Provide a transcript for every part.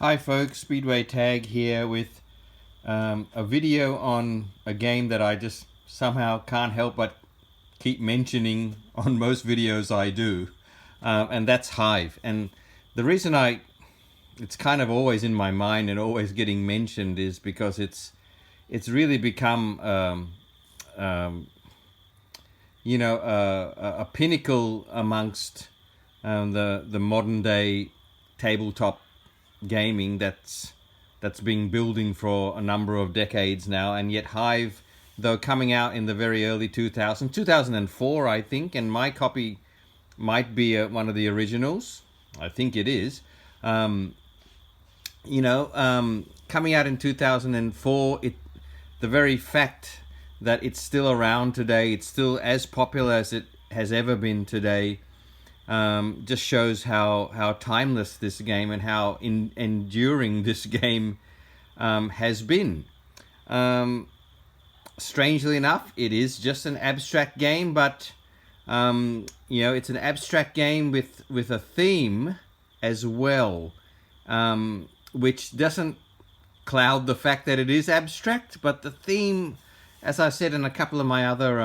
Hi folks, Speedway Tag here with a video on a game that I just somehow can't help but keep mentioning on most videos I do, and that's Hive. And the reason it's kind of always in my mind and always getting mentioned is because it's really become um, a pinnacle amongst the modern day tabletop gaming that's been building for a number of decades now. And yet Hive, though coming out in the very early 2004 I think, and my copy might be one of the originals, I think it is, coming out in 2004, the very fact that it's still around today, it's still as popular as it has ever been today, just shows how timeless this game and how enduring this game has been. Strangely enough, it is just an abstract game, but it's an abstract game with a theme as well, which doesn't cloud the fact that it is abstract. But the theme, as I said in a couple of my other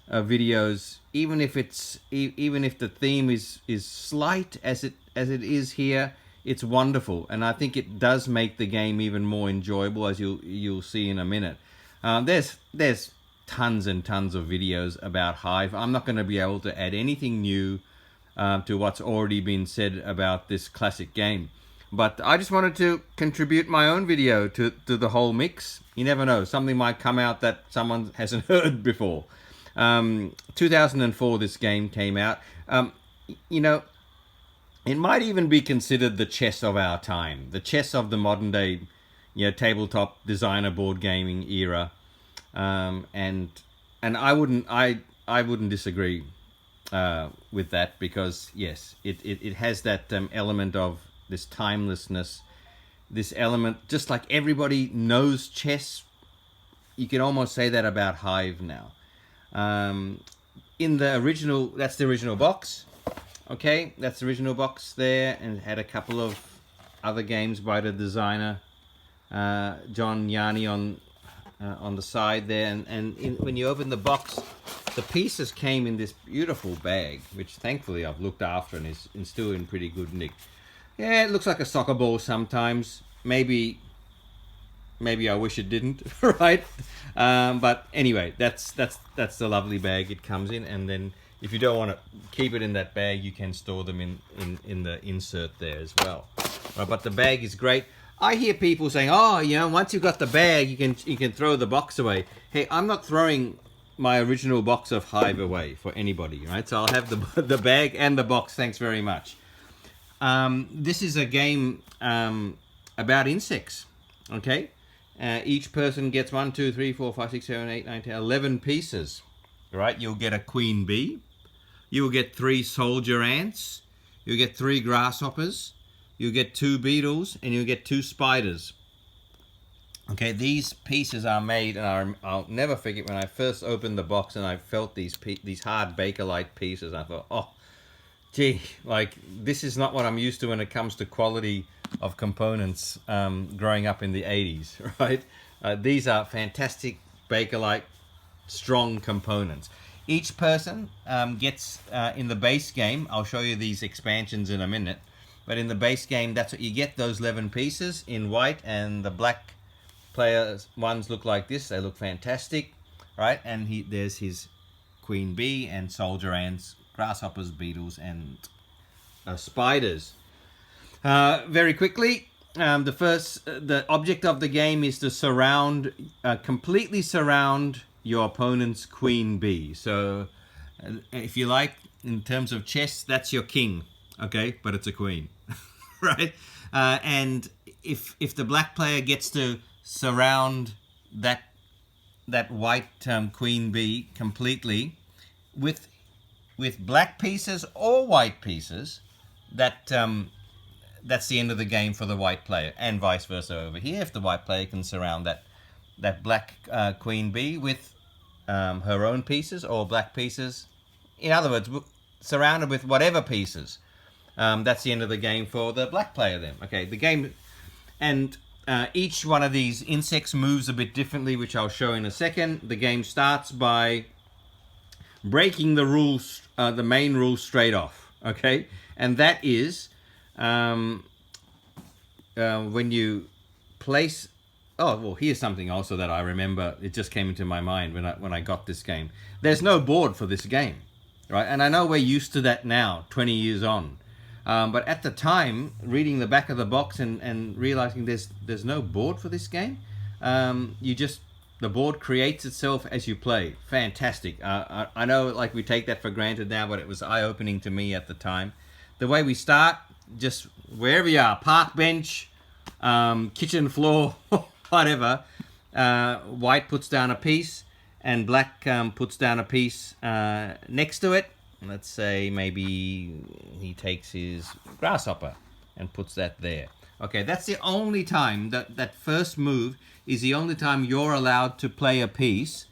videos, even if the theme is slight as it is here, it's wonderful, and I think it does make the game even more enjoyable, as you'll see in a minute. There's tons and tons of videos about Hive. I'm not going to be able to add anything new to what's already been said about this classic game. But I just wanted to contribute my own video to the whole mix. You never know, something might come out that someone hasn't heard before. 2004 this game came out. It might even be considered the chess of our time, the chess of the modern day, tabletop designer board gaming era. And I wouldn't disagree with that, because yes, it has that element of this timelessness, this element, just like everybody knows chess. You can almost say that about Hive now. In the original, that's the original box. Okay, that's the original box there, and it had a couple of other games by the designer John Yanni on the side there, and when you open the box, the pieces came in this beautiful bag, which thankfully I've looked after and is still in pretty good nick. Yeah, it looks like a soccer ball sometimes. Maybe I wish it didn't, right? But anyway, that's the lovely bag it comes in, and then if you don't want to keep it in that bag, you can store them in the insert there as well. Right, but the bag is great. I hear people saying, "Oh, once you've got the bag, you can throw the box away." Hey, I'm not throwing my original box of Hive away for anybody, right? So I'll have the bag and the box. Thanks very much. This is a game about insects. Okay. Each person gets 1, 2, 3, 4, 5, 6, 7, 8, 9, 10, 11 pieces. Right? You'll get a queen bee. You'll get 3 soldier ants. You'll get 3 grasshoppers. You'll get 2 beetles, and you'll get 2 spiders. Okay, these pieces are made, and I'll never forget when I first opened the box and I felt these hard Bakelite pieces. I thought, oh, gee, like, this is not what I'm used to when it comes to quality of components growing up in the 80s, right? These are fantastic Bakelite strong components. Each person gets, in the base game, I'll show you these expansions in a minute, but in the base game, that's what you get, those 11 pieces in white, and the black players ones look like this. They look fantastic, right? And there's his queen bee and soldier ants, grasshoppers, beetles, and spiders. Very quickly, the object of the game is to completely surround your opponent's queen bee. So, if you like, in terms of chess, that's your king, okay? But it's a queen, right? And if the black player gets to surround that white queen bee completely with black pieces or white pieces, that's the end of the game for the white player, and vice versa over here. If the white player can surround that black queen bee with her own pieces or black pieces, in other words, surrounded with whatever pieces, that's the end of the game for the black player then. Okay, the game And each one of these insects moves a bit differently, which I'll show in a second. The game starts by breaking the rules, the main rule straight off, okay? And that is when you place... Oh, well, here's something also that I remember. It just came into my mind when I got this game. There's no board for this game, right? And I know we're used to that now, 20 years on. But at the time, reading the back of the box and realizing there's no board for this game, the board creates itself as you play. Fantastic. I know, like, we take that for granted now, but it was eye-opening to me at the time. The way we start, just wherever you are, park bench, kitchen floor, whatever. White puts down a piece, and black puts down a piece next to it. Let's say maybe he takes his grasshopper and puts that there. Okay, that's the only time that first move is the only time you're allowed to play a piece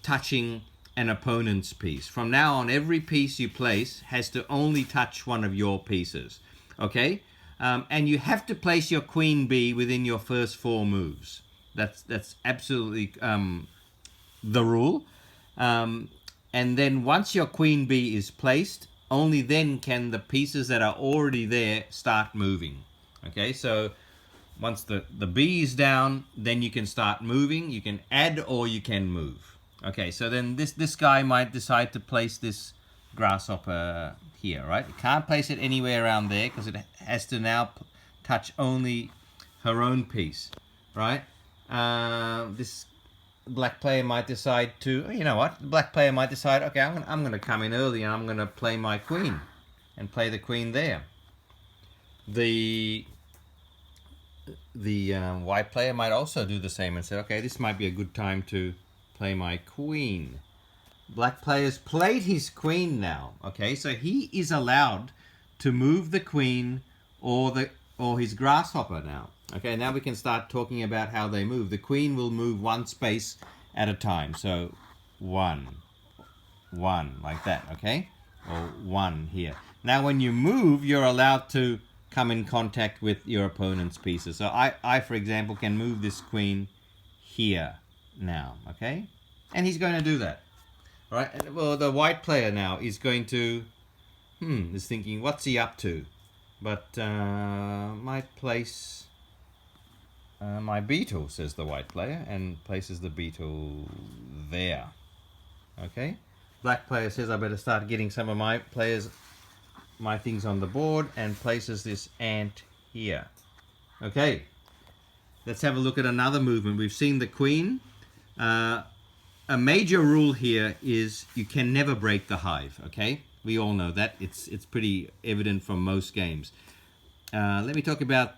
touching an opponent's piece. From now on, every piece you place has to only touch one of your pieces. Okay, and you have to place your queen bee within your first 4 moves. That's absolutely the rule. And then once your queen bee is placed, only then can the pieces that are already there start moving. Okay, so once the bee is down, then you can start moving. You can add or you can move. Okay, so then this guy might decide to place this grasshopper here, right? You can't place it anywhere around there because it has to now touch only her own piece, right? This black player might decide to, you know what? The black player might decide, okay, I'm going to come in early and I'm going to play my queen and play the queen there. The white player might also do the same and say, okay, this might be a good time to play my queen. Black player's played his queen now, okay, so he is allowed to move the queen or his grasshopper now. Okay, now we can start talking about how they move. The queen will move 1 space at a time. So 1, like that, okay? Or 1 here. Now when you move, you're allowed to come in contact with your opponent's pieces. So I for example, can move this queen here now, okay? And he's going to do that. All right, and, well, the white player now is going to, is thinking, what's he up to? But might place... my beetle, says the white player, and places the beetle there. Okay, black player says I better start getting some of my things on the board, and places this ant here. Okay, let's have a look at another movement. We've seen the queen. A major rule here is you can never break the hive. Okay, we all know that. It's pretty evident from most games. Let me talk about...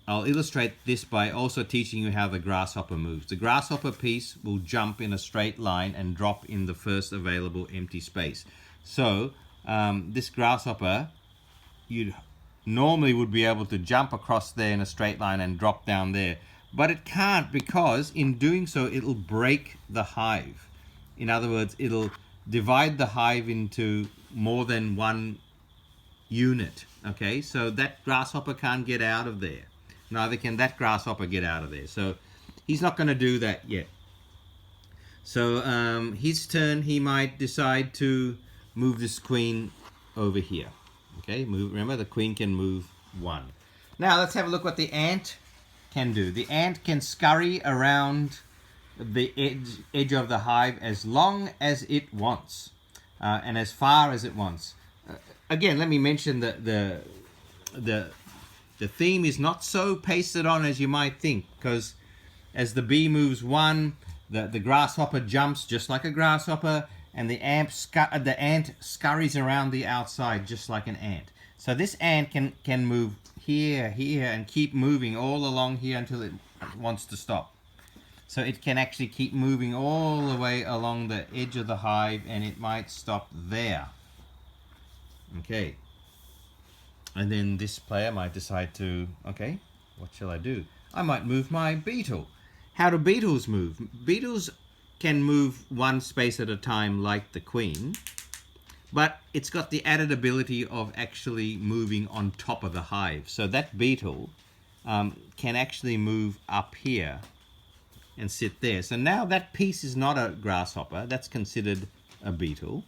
I'll illustrate this by also teaching you how the grasshopper moves. The grasshopper piece will jump in a straight line and drop in the first available empty space. So this grasshopper, you normally would be able to jump across there in a straight line and drop down there. But it can't, because in doing so, it'll break the hive. In other words, it'll divide the hive into more than one unit. Okay, so that grasshopper can't get out of there. Neither can that grasshopper get out of there. So he's not going to do that yet. So his turn, he might decide to move this queen over here. Okay, remember the queen can move 1. Now let's have a look what the ant can do. The ant can scurry around the edge of the hive as long as it wants and as far as it wants. Again, let me mention the theme is not so pasted on as you might think, because as the bee moves 1, the grasshopper jumps just like a grasshopper, and the ant scurries around the outside just like an ant. So this ant can move here, and keep moving all along here until it wants to stop. So it can actually keep moving all the way along the edge of the hive, and it might stop there. Okay. And then this player might decide to, okay, what shall I do? I might move my beetle. How do beetles move? Beetles can move 1 space at a time like the queen, but it's got the added ability of actually moving on top of the hive. So that beetle can actually move up here and sit there. So now that piece is not a grasshopper, that's considered a beetle.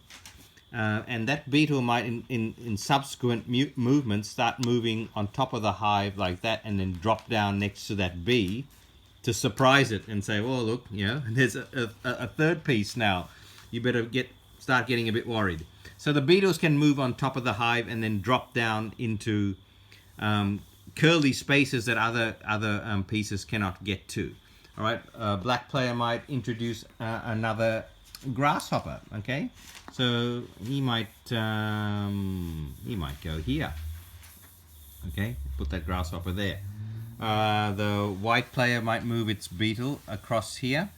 And that beetle might, in subsequent movements, start moving on top of the hive like that and then drop down next to that bee to surprise it and say, well, look, you know, there's a third piece now. You better start getting a bit worried. So the beetles can move on top of the hive and then drop down into curly spaces that other pieces cannot get to. All right, black player might introduce another grasshopper. Okay, so he might go here. Okay, put that grasshopper there. The white player might move its beetle across here.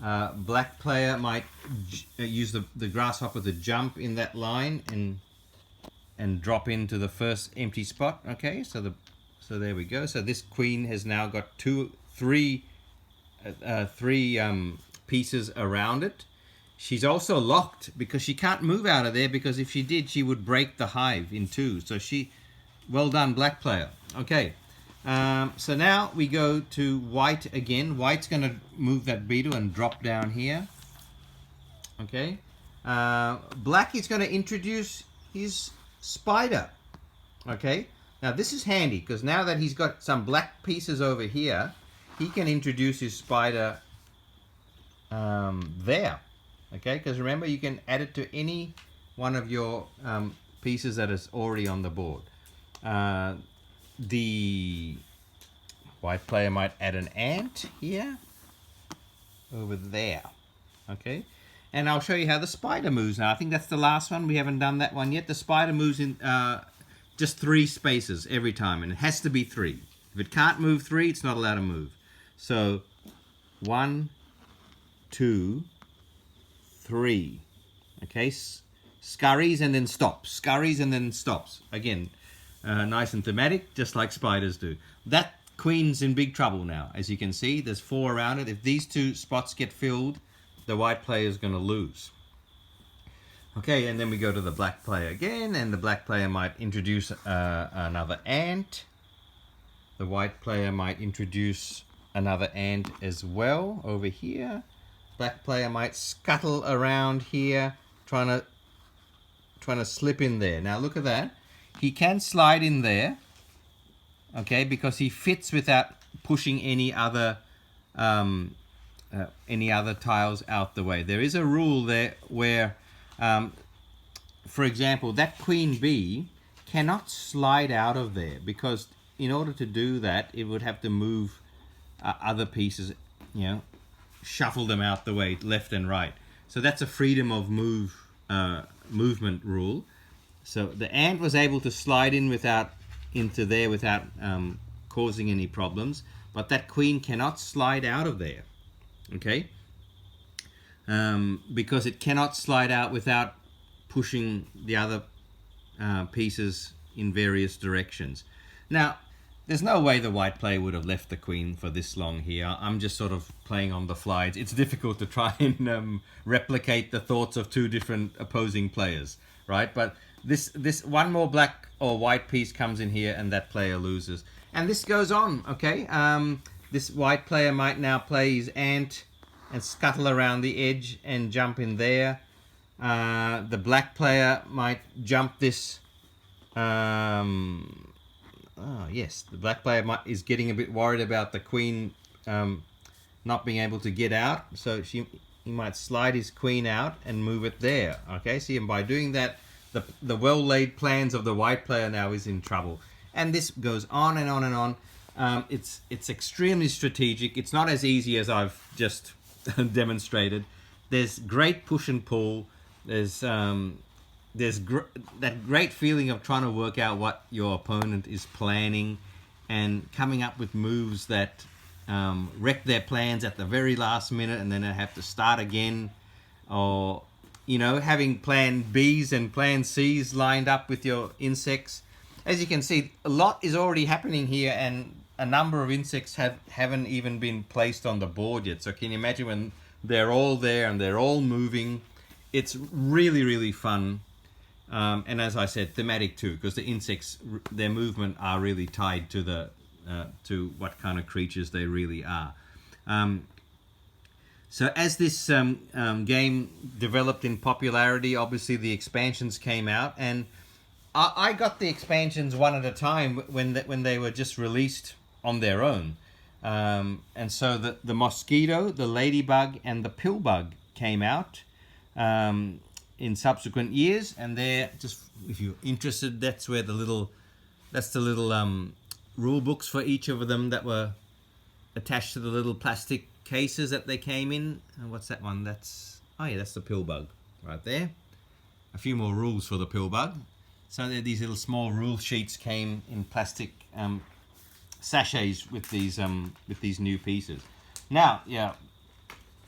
Black player might use the grasshopper to jump in that line and drop into the first empty spot. Okay, so there we go. So this queen has now got three pieces around it. She's also locked because she can't move out of there, because if she did, she would break the hive in two. So well done, black player. Okay, so now we go to white again. White's going to move that beetle and drop down here. Okay, black is going to introduce his spider. Okay, now this is handy because now that he's got some black pieces over here, he can introduce his spider there. Okay, because remember, you can add it to any one of your pieces that is already on the board. The white player might add an ant here, over there. Okay, and I'll show you how the spider moves now. I think that's the last one. We haven't done that one yet. The spider moves in just 3 spaces every time, and it has to be 3. If it can't move 3, it's not allowed to move. So 1, 2, 3. Okay, scurries and then stops. Scurries and then stops. Again, nice and thematic, just like spiders do. That queen's in big trouble now. As you can see, there's 4 around it. If these 2 spots get filled, the white player is going to lose. Okay, and then we go to the black player again, and the black player might introduce another ant. The white player might introduce another ant as well over here. Black player might scuttle around here, trying to slip in there. Now look at that. He can slide in there, okay, because he fits without pushing any other tiles out the way. There is a rule there where, for example, that queen bee cannot slide out of there, because in order to do that, it would have to move other pieces, you know, shuffle them out the way, left and right. So that's a freedom of movement rule. So the ant was able to slide into there without causing any problems, but that queen cannot slide out of there. Okay, because it cannot slide out without pushing the other pieces in various directions. Now, there's no way the white player would have left the queen for this long here. I'm just sort of playing on the fly. It's difficult to try and replicate the thoughts of 2 different opposing players, right? But this one more black or white piece comes in here, and that player loses. And this goes on, okay? This white player might now play his ant and scuttle around the edge and jump in there. The black player might jump this. Yes, the black player is getting a bit worried about the queen not being able to get out. So he might slide his queen out and move it there. Okay, see, and by doing that, the well-laid plans of the white player now is in trouble. And this goes on and on and on. It's extremely strategic. It's not as easy as I've just demonstrated. There's great push and pull. There's that great feeling of trying to work out what your opponent is planning and coming up with moves that wreck their plans at the very last minute, and then they have to start again. Or, you know, having plan Bs and plan Cs lined up with your insects. As you can see, a lot is already happening here, and a number of insects haven't even been placed on the board yet. So can you imagine when they're all there and they're all moving? It's really, really fun And as I said, thematic too, because the insects, their movement are really tied to the to what kind of creatures they really are. So as this game developed in popularity, obviously the expansions came out, and I got the expansions one at a time when they were just released on their own. And so the mosquito, the ladybug, and the pillbug came out in subsequent years, and they're just, if you're interested, that's the little rule books for each of them that were attached to the little plastic cases that they came in. And what's that one? That's the pillbug right there. A few more rules for the pillbug. So these little small rule sheets came in plastic sachets with these new pieces. Now,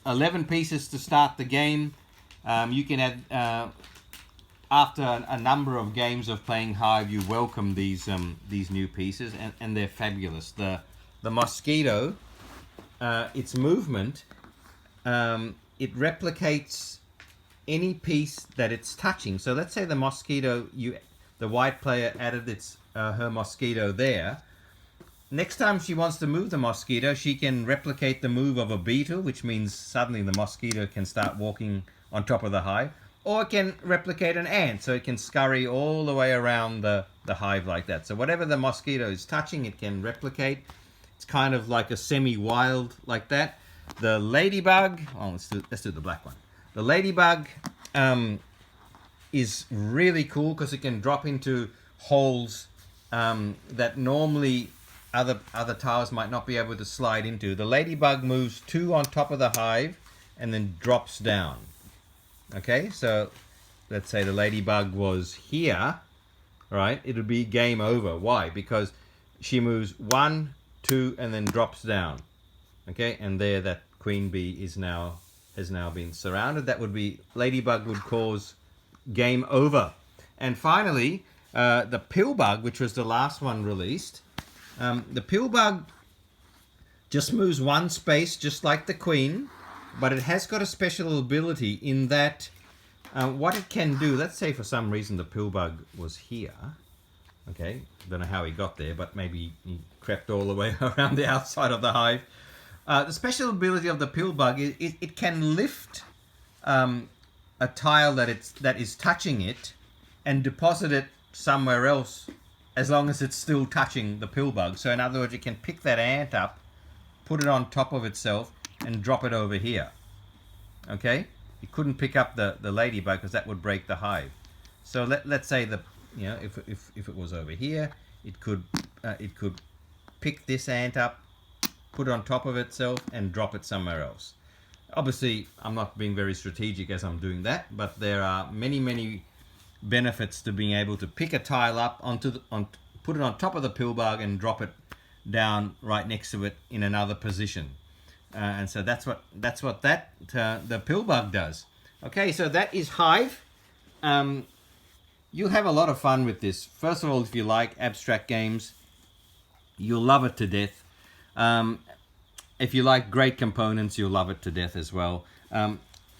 11 pieces to start the game. You can add after a number of games of playing Hive, you welcome these new pieces, and they're fabulous. The mosquito, its movement, it replicates any piece that it's touching. So let's say the mosquito, the white player added her mosquito there. Next time she wants to move the mosquito, she can replicate the move of a beetle, which means suddenly the mosquito can start walking on top of the hive, or it can replicate an ant, so it can scurry all the way around the hive like that. So whatever the mosquito is touching, it can replicate. It's kind of like a semi-wild like that. The ladybug, let's do the black one. The ladybug is really cool because it can drop into holes that normally other tiles might not be able to slide into. The ladybug moves 2 on top of the hive and then drops down. Okay, so let's say the ladybug was here, right? It would be game over. Why? Because she moves 1, 2, and then drops down. Okay, and there that queen bee has now been surrounded. That would be, ladybug would cause game over. And finally, the pillbug, which was the last one released. The pillbug just moves 1 space, just like the queen, but it has got a special ability in that what it can do, let's say for some reason the pillbug was here. Okay, don't know how he got there, but maybe he crept all the way around the outside of the hive. The special ability of the pillbug is it can lift a tile that is touching it and deposit it somewhere else, as long as it's still touching the pillbug. So in other words, it can pick that ant up, put it on top of itself, and drop it over here. Okay, it couldn't pick up the ladybug because that would break the hive. So let's say if it was over here, it could pick this ant up, put it on top of itself, and drop it somewhere else. Obviously, I'm not being very strategic as I'm doing that, but there are many benefits to being able to pick a tile up put it on top of the pillbug and drop it down right next to it in another position. And so that's what the pillbug does. Okay, so that is Hive. You'll have a lot of fun with this. First of all, if you like abstract games, you'll love it to death. If you like great components, you'll love it to death as well.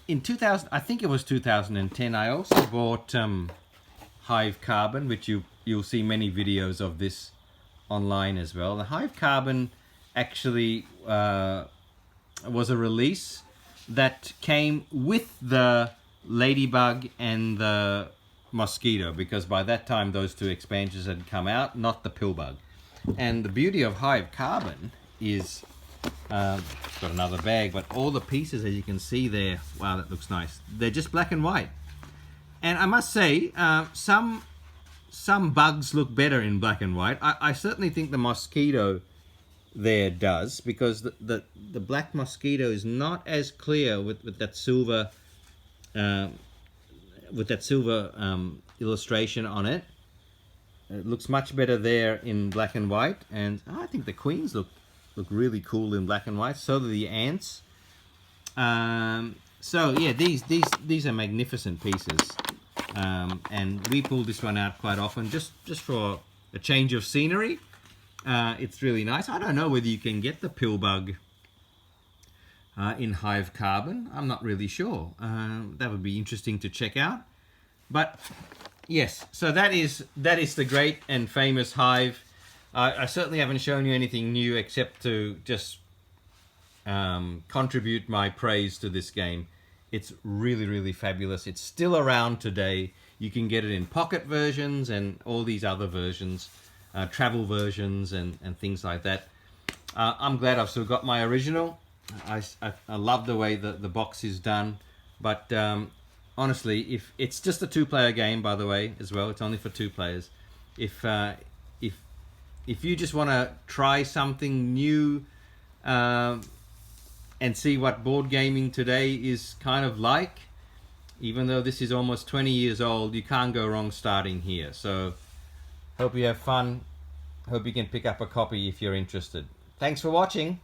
In 2000, I think it was 2010, I also bought Hive Carbon, which you'll see many videos of this online as well. The Hive Carbon actually was a release that came with the ladybug and the mosquito, because by that time those 2 expansions had come out, not the pillbug. And the beauty of Hive Carbon is it's got another bag, but all the pieces, as you can see there, wow, that looks nice. They're just black and white. And I must say, some bugs look better in black and white. I certainly think the mosquito there does, because the black mosquito is not as clear with that silver illustration on it. It looks much better there in black and white, and I think the queens look really cool in black and white. So do the ants. So yeah, these are magnificent pieces, and we pull this one out quite often just for a change of scenery. It's really nice. I don't know whether you can get the pillbug in Hive Carbon. I'm not really sure. That would be interesting to check out. But Yes, so that is the great and famous Hive. I certainly haven't shown you anything new except to just contribute my praise to this game. It's really, really fabulous. It's still around today. You can get it in pocket versions and all these other versions, travel versions and things like that. I'm glad I've still got my original. I love the way the box is done, but honestly, if it's just a two-player game, by the way, as well, it's only for 2 players. If you just want to try something new and see what board gaming today is kind of like, even though this is almost 20 years old, you can't go wrong starting here. So hope you have fun. Hope you can pick up a copy if you're interested. Thanks for watching.